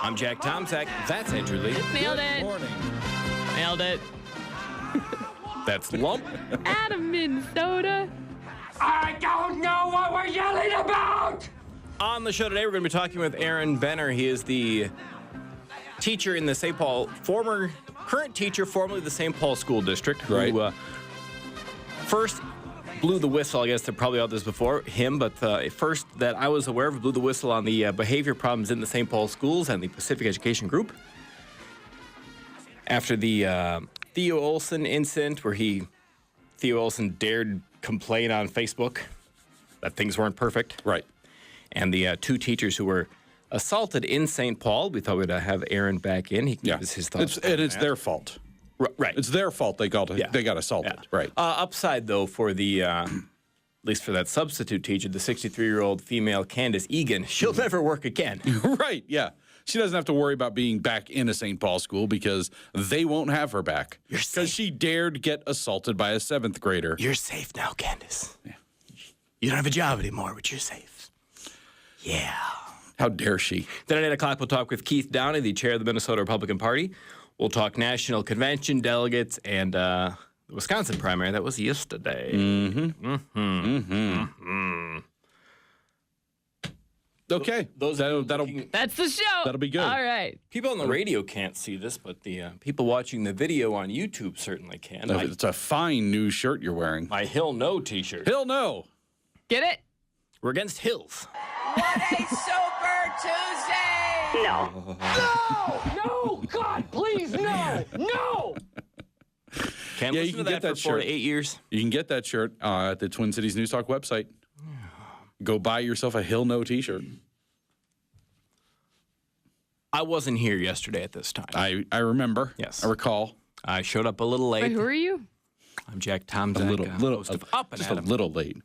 I'm Jack Tomczak. That's Andrew Lee. Nailed it. Good morning. Nailed it. That's Lump. Adam, Minnesota. I don't know what we're yelling about! On the show today, we're going to be talking with Aaron Benner. He is the teacher in the St. Paul, current teacher, formerly the St. Paul School District, who first blew the whistle. I guess they're probably out this before him, but first that I was aware of, blew the whistle on the behavior problems in the St. Paul schools and the Pacific Education Group. After the Theo Olson incident, where Theo Olson dared complain on Facebook that things weren't perfect. Right. And the two teachers who were assaulted in St. Paul, we thought we'd have Aaron back in. He can give us his thoughts. It's their fault. Right. It's their fault they got assaulted. Yeah. Right. Upside, though, for the, at least for that substitute teacher, the 63-year-old female Candace Egan, she'll never work again. Right, yeah. She doesn't have to worry about being back in a St. Paul school because they won't have her back. Because she dared get assaulted by a 7th grader. You're safe now, Candace. Yeah. You don't have a job anymore, but you're safe. Yeah. How dare she? Then at 8 o'clock, we'll talk with Keith Downey, the chair of the Minnesota Republican Party. We'll talk national convention delegates and the Wisconsin primary. That was yesterday. Okay. That's That's the show. That'll be good. All right. People on the radio can't see this, but the people watching the video on YouTube certainly can. It's a fine new shirt you're wearing. My Hill No t-shirt. Hill no. Get it? We're against Hills. What a Sober Tuesday! No. No! God, please, no! No! Can't Yeah, listen you to can that get that for 4 to shirt. 8 years. You can get that shirt at the Twin Cities News Talk website. Go buy yourself a Hill no t-shirt. I wasn't here yesterday at this time. I remember. Yes. I recall. I showed up a little late. Wait, who are you? I'm Jack Tomczak, host of Up and just Adam. a little late.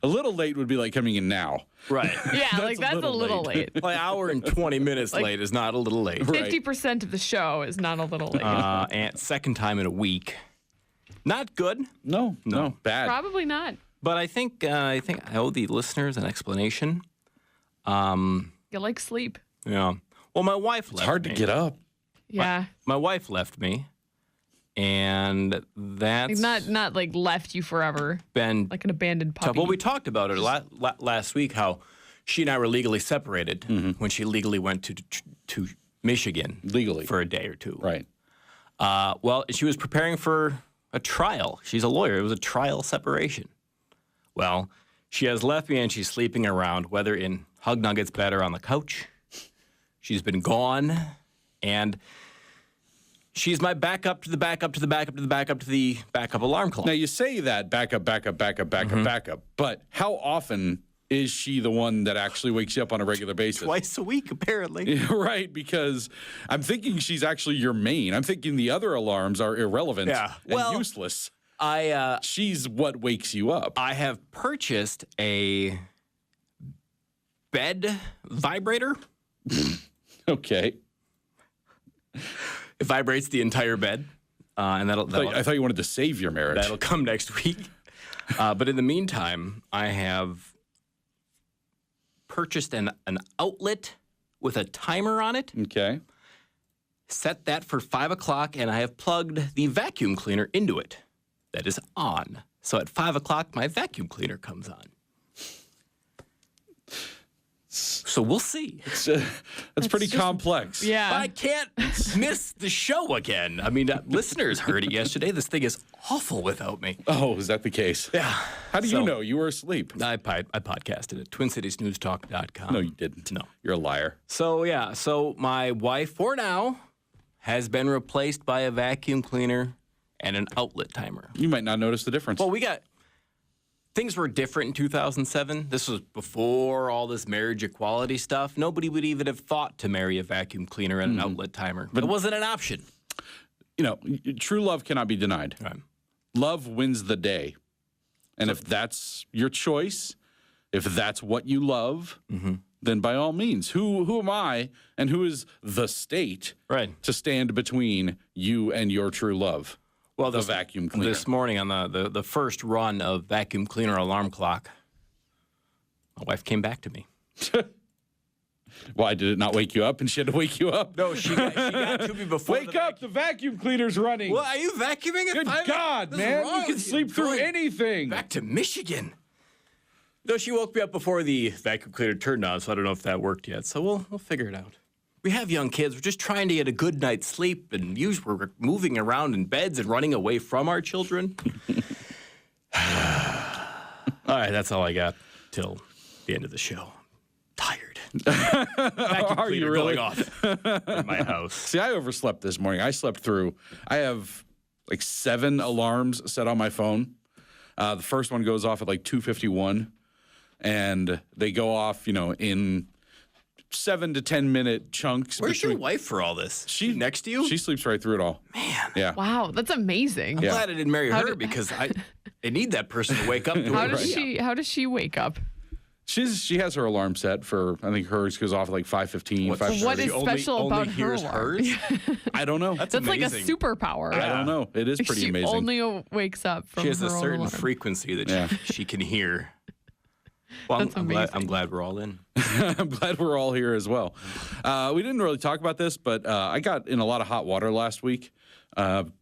A little late would be like coming in now. Right. Yeah, that's a little late. Like an hour and 20 minutes late is not a little late. 50% of the show is not a little late. And second time in a week. Not good, No, bad. Probably not. but I think I owe the listeners an explanation. You like sleep. Yeah. Well, my wife left It's hard me. to get up. Yeah. My wife left me, and that's Not like left you forever, been like an abandoned tough. puppy. Well, we talked about it last week, how she and I were legally separated when she legally went to Michigan Legally. for a day or two. Right. Well, she was preparing for a trial. She's a lawyer. It was a trial separation. Well, she has left me and she's sleeping around, whether in Hug Nuggets bed or on the couch. She's been gone, and she's my backup to the backup to the backup to the backup to the backup alarm clock. Now, you say that backup, but how often is she the one that actually wakes you up on a regular basis? Twice a week, apparently. Right, because I'm thinking she's actually your main. I'm thinking the other alarms are irrelevant and useless. She's what wakes you up. I have purchased a bed vibrator. Okay. It vibrates the entire bed, and that'll I thought you wanted to save your marriage. that'll come next week. But in the meantime, I have purchased an outlet with a timer on it. Okay. Set that for 5 o'clock, and I have plugged the vacuum cleaner into it. That is on. So at 5 o'clock, my vacuum cleaner comes on. So we'll see. That's pretty complex. Yeah. But I can't miss the show again. I mean, listeners heard it yesterday. This thing is awful without me. Oh, is that the case? Yeah. How do you know? You were asleep. I podcasted at TwinCitiesNewsTalk.com. No, you didn't. No. You're a liar. So, yeah. So my wife, for now, has been replaced by a vacuum cleaner and an outlet timer. You might not notice the difference. Well, things were different in 2007. This was before all this marriage equality stuff. Nobody would even have thought to marry a vacuum cleaner and an outlet timer. But it wasn't an option. You know, true love cannot be denied. Right. Love wins the day. And if that's your choice, if that's what you love, then by all means, who am I and who is the state to stand between you and your true love? Well, the vacuum cleaner. This morning on the first run of vacuum cleaner alarm clock, my wife came back to me. Why did it not wake you up and she had to wake you up? No, she got to me before. Wake up, the vacuum cleaner's running. Well, are you vacuuming? Good God, man. You can sleep through anything. Back to Michigan. No, she woke me up before the vacuum cleaner turned on, so I don't know if that worked yet. So we'll figure it out. We have young kids. We're just trying to get a good night's sleep, and usually we're moving around in beds and running away from our children. All right, that's all I got till the end of the show. Tired. Vacuum Are you cleaner really? going off in my house. See, I overslept this morning. I slept through. I have like 7 alarms set on my phone. The first one goes off at like 2:51, and they go off, in 7 to 10 minute chunks. Where's your wife for all this? She next to you? She sleeps right through it all. Man. Yeah. Wow, that's amazing. I'm glad I didn't marry her because I need that person to wake up to How does she wake up? She has her alarm set for, I think hers goes off at like 5:15. What is special about her alarm? hers? I don't know. That's like a superpower. I don't know. It is pretty she amazing. only wakes up from She has her a own certain alarm. frequency that she can hear. Well, That's amazing. I'm glad we're all in. I'm glad we're all here as well. We didn't really talk about this, but I got in a lot of hot water last week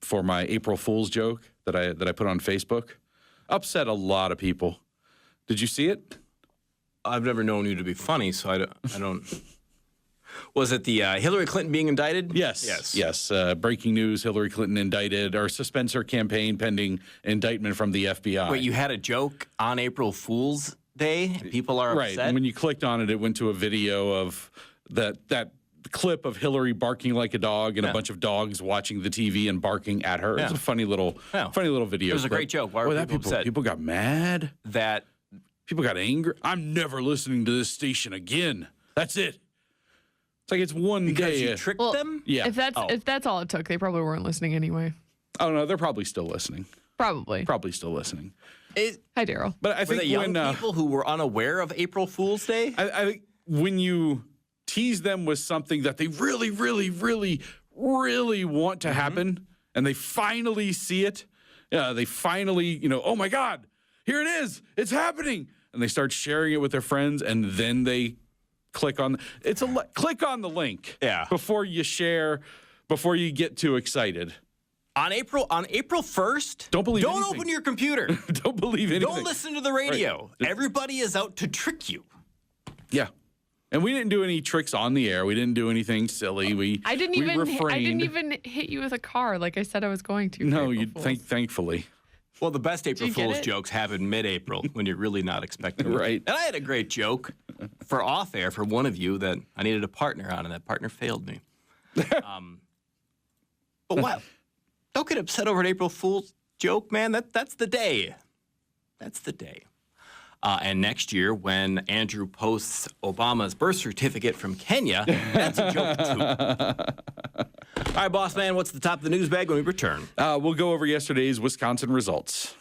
for my April Fool's joke that I put on Facebook. Upset a lot of people. Did you see it? I've never known you to be funny, so I don't. Was it the Hillary Clinton being indicted? Yes. Breaking news: Hillary Clinton indicted, or suspends her campaign pending indictment from the FBI. Wait, you had a joke on April Fool's Day? And people are right. upset? And when you clicked on it, it went to a video of that clip of Hillary barking like a dog and a bunch of dogs watching the TV and barking at her. It's a funny little video. It was a great joke. Why were people upset? People got mad. That People got angry. I'm never listening to this station again. That's it. It's like it's one because day. you tricked them? Yeah. If that's all it took, they probably weren't listening anyway. Oh no, they're probably still listening. Probably Still listening. Hi, Daryl. But I Were think they young people who were unaware of April Fool's Day? I think when you tease them with something that they really, really, really, really want to happen, and they finally see it, they finally, oh my God, here it is, it's happening, and they start sharing it with their friends, and then they click on click on the link, before you share, before you get too excited. On April 1st, don't anything. Open your computer. Don't believe anything. Don't listen to the radio. Right. Everybody is out to trick you. Yeah. And we didn't do any tricks on the air. We didn't do anything silly. I didn't even hit you with a car like I said I was going to. No, thankfully. Well, the best April Fool's jokes happen mid-April when you're really not expecting it. Right. And I had a great joke for off-air for one of you that I needed a partner on, and that partner failed me. But what? Don't get upset over an April Fool's joke, man. That's the day. That's the day. And next year, when Andrew posts Obama's birth certificate from Kenya, that's a joke, too. All right, boss man, what's the top of the news bag when we return? We'll go over yesterday's Wisconsin results.